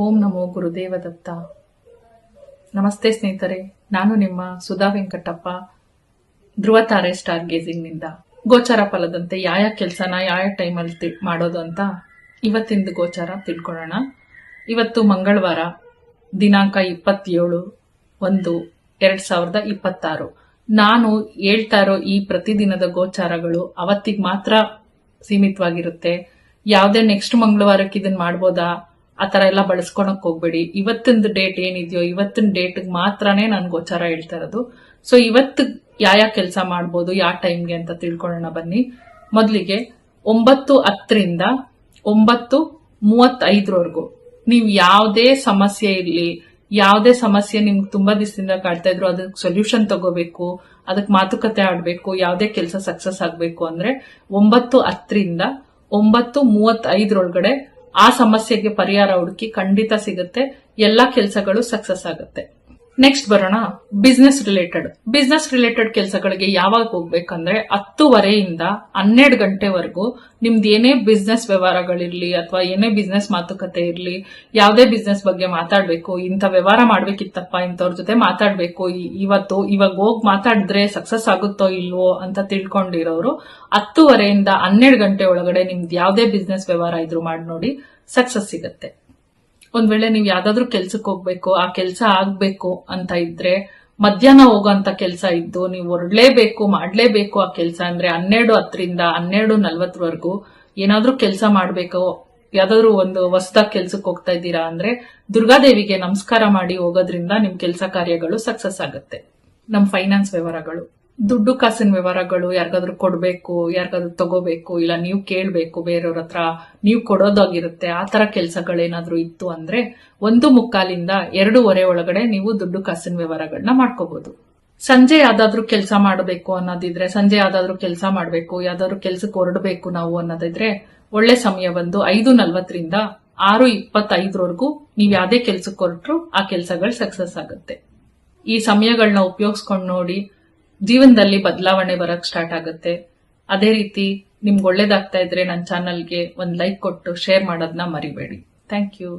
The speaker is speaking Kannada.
ಓಂ ನಮೋ ಗುರುದೇವ ದತ್ತ. ನಮಸ್ತೆ ಸ್ನೇಹಿತರೆ, ನಾನು ನಿಮ್ಮ ಸುಧಾ ವೆಂಕಟಪ್ಪ, ಧ್ರುವತಾರೆ ಸ್ಟಾರ್ ಗೇಜಿಂಗ್ ನಿಂದ. ಗೋಚಾರ ಫಲದಂತೆ ಯಾವ ಕೆಲಸನ ಯಾವ ಟೈಮಲ್ಲಿ ಮಾಡೋದು ಅಂತ ಇವತ್ತಿಂದು ಗೋಚಾರ ತಿಳ್ಕೊಳ್ಳೋಣ. ಇವತ್ತು ಮಂಗಳವಾರ, ದಿನಾಂಕ 27/1/2026. ನಾನು ಹೇಳ್ತಾ ಇರೋ ಈ ಪ್ರತಿದಿನದ ಗೋಚಾರಗಳು ಅವತ್ತಿಗೆ ಮಾತ್ರ ಸೀಮಿತವಾಗಿರುತ್ತೆ. ಯಾವುದೇ ನೆಕ್ಸ್ಟ್ ಮಂಗಳವಾರಕ್ಕೆ ಇದನ್ನ ಮಾಡ್ಬೋದಾ ಆ ತರ ಎಲ್ಲ ಬಳಸ್ಕೊಳಕ್ ಹೋಗ್ಬೇಡಿ. ಇವತ್ತಿನ ಡೇಟ್ ಏನಿದೆಯೋ ಇವತ್ತಿನ ಡೇಟ್ಗೆ ಮಾತ್ರನೇ ನಾನು ಗೋಚಾರ ಹೇಳ್ತಾ ಇರೋದು. ಸೊ ಇವತ್ತು ಯಾವ ಕೆಲಸ ಮಾಡ್ಬೋದು, ಯಾವ ಟೈಮ್ಗೆ ಅಂತ ತಿಳ್ಕೊಳ್ಳೋಣ ಬನ್ನಿ. ಮೊದಲಿಗೆ 9:10ರಿಂದ 9:35 ನೀವು ಯಾವುದೇ ಸಮಸ್ಯೆ ಇರಲಿ, ಯಾವುದೇ ಸಮಸ್ಯೆ ನಿಮ್ಗೆ ತುಂಬಾ ದಿವಸದಿಂದ ಕಾಡ್ತಾ ಇದ್ರು, ಅದಕ್ಕೆ ಸೊಲ್ಯೂಷನ್ ತಗೋಬೇಕು, ಅದಕ್ಕೆ ಮಾತುಕತೆ ಆಡ್ಬೇಕು, ಯಾವುದೇ ಕೆಲಸ ಸಕ್ಸಸ್ ಆಗ್ಬೇಕು ಅಂದ್ರೆ 9:10ರಿಂದ 9:35 ಆ ಸಮಸ್ಯೆಗೆ ಪರಿಹಾರ ಹುಡುಕಿ ಖಂಡಿತ ಸಿಗುತ್ತೆ. ಎಲ್ಲಾ ಕೆಲಸಗಳು ಸಕ್ಸಸ್ ಆಗುತ್ತೆ. ನೆಕ್ಸ್ಟ್ ಬರೋಣ ಬಿಸ್ನೆಸ್ ರಿಲೇಟೆಡ್ ಕೆಲಸಗಳಿಗೆ ಯಾವಾಗ ಹೋಗ್ಬೇಕಂದ್ರೆ 10:30ಯಿಂದ 12 ಗಂಟೆವರೆಗೂ ನಿಮ್ದು ಏನೇ ಬಿಸ್ನೆಸ್ ವ್ಯವಹಾರಗಳಿರ್ಲಿ ಅಥವಾ ಏನೇ ಬಿಸ್ನೆಸ್ ಮಾತುಕತೆ ಇರ್ಲಿ, ಯಾವುದೇ ಬಿಸ್ನೆಸ್ ಬಗ್ಗೆ ಮಾತಾಡ್ಬೇಕು, ಇಂಥ ವ್ಯವಹಾರ ಮಾಡ್ಬೇಕಿತ್ತಪ್ಪ, ಇಂಥವ್ರ ಜೊತೆ ಮಾತಾಡ್ಬೇಕು, ಇವಾಗ ಹೋಗಿ ಮಾತಾಡಿದ್ರೆ ಸಕ್ಸಸ್ ಆಗುತ್ತೋ ಇಲ್ವೋ ಅಂತ ತಿಳ್ಕೊಂಡಿರೋರು 10:30ಯಿಂದ 12 ಗಂಟೆ ಒಳಗಡೆ ನಿಮ್ದು ಯಾವುದೇ ಬಿಸ್ನೆಸ್ ವ್ಯವಹಾರ ಇದ್ರು ಮಾಡಿ ನೋಡಿ, ಸಕ್ಸಸ್ ಸಿಗುತ್ತೆ. ಒಂದ್ ವೇಳೆ ನೀವು ಯಾವ್ದಾದ್ರು ಕೆಲ್ಸಕ್ಕೆ ಹೋಗ್ಬೇಕು, ಆ ಕೆಲ್ಸ ಆಗ್ಬೇಕು ಅಂತ ಇದ್ರೆ, ಮಧ್ಯಾಹ್ನ ಹೋಗೋಂತ ಕೆಲ್ಸ ಇದ್ದು ನೀವು ಹೊರಡ್ಲೇಬೇಕು, ಮಾಡ್ಲೇಬೇಕು ಆ ಕೆಲ್ಸ ಅಂದ್ರೆ 12:10ರಿಂದ 12:40 ಏನಾದ್ರೂ ಕೆಲ್ಸ ಮಾಡ್ಬೇಕು, ಯಾವ್ದಾದ್ರು ಒಂದು ಹೊಸದಾಗಿ ಕೆಲ್ಸಕ್ಕೆ ಹೋಗ್ತಾ ಇದ್ದೀರಾ ಅಂದ್ರೆ ದುರ್ಗಾದೇವಿಗೆ ನಮಸ್ಕಾರ ಮಾಡಿ ಹೋಗೋದ್ರಿಂದ ನಿಮ್ ಕೆಲಸ ಕಾರ್ಯಗಳು ಸಕ್ಸಸ್ ಆಗುತ್ತೆ. ನಮ್ ಫೈನಾನ್ಸ್ ವ್ಯವಹಾರಗಳು, ದುಡ್ಡು ಕಾಸಿನ ವ್ಯವಹಾರಗಳು, ಯಾರಿಗಾದ್ರೂ ಕೊಡ್ಬೇಕು, ಯಾರಿಗಾದ್ರೂ ತಗೋಬೇಕು, ಇಲ್ಲ ನೀವು ಕೇಳ್ಬೇಕು ಬೇರೆಯವ್ರ ಹತ್ರ, ನೀವು ಕೊಡೋದಾಗಿರುತ್ತೆ, ಆ ತರ ಕೆಲಸಗಳೇನಾದ್ರೂ ಇತ್ತು ಅಂದ್ರೆ 1:45ರಿಂದ 2:15 ಒಳಗಡೆ ನೀವು ದುಡ್ಡು ಕಾಸಿನ ವ್ಯವಹಾರಗಳನ್ನ ಮಾಡ್ಕೋಬಹುದು. ಸಂಜೆ ಯಾವ್ದಾದ್ರು ಕೆಲಸ ಮಾಡಬೇಕು ಅನ್ನೋದಿದ್ರೆ, ಸಂಜೆ ಯಾವ್ದಾದ್ರು ಕೆಲಸ ಮಾಡ್ಬೇಕು, ಯಾವ್ದಾದ್ರು ಕೆಲ್ಸಕ್ಕೆ ಹೊರಡಬೇಕು ನಾವು ಅನ್ನೋದಿದ್ರೆ, ಒಳ್ಳೆ ಸಮಯ ಬಂದು 5:40ರಿಂದ 6:25 ನೀವು ಯಾವ್ದೇ ಕೆಲ್ಸಕ್ಕೆ ಹೊರಟ್ರು ಆ ಕೆಲಸಗಳು ಸಕ್ಸಸ್ ಆಗುತ್ತೆ. ಈ ಸಮಯಗಳನ್ನ ಉಪಯೋಗಿಸ್ಕೊಂಡು ನೋಡಿ, ಜೀವನದಲ್ಲಿ ಬದಲಾವಣೆ ಬರಕ್ ಸ್ಟಾರ್ಟ್ ಆಗುತ್ತೆ. ಅದೇ ರೀತಿ ನಿಮ್ಗೆ ಒಳ್ಳೇದಾಗ್ತಾ ಇದ್ರೆ ನನ್ನ ಚಾನಲ್ಗೆ ಒಂದು ಲೈಕ್ ಕೊಟ್ಟು ಶೇರ್ ಮಾಡೋದನ್ನ ಮರಿಬೇಡಿ. Thank you.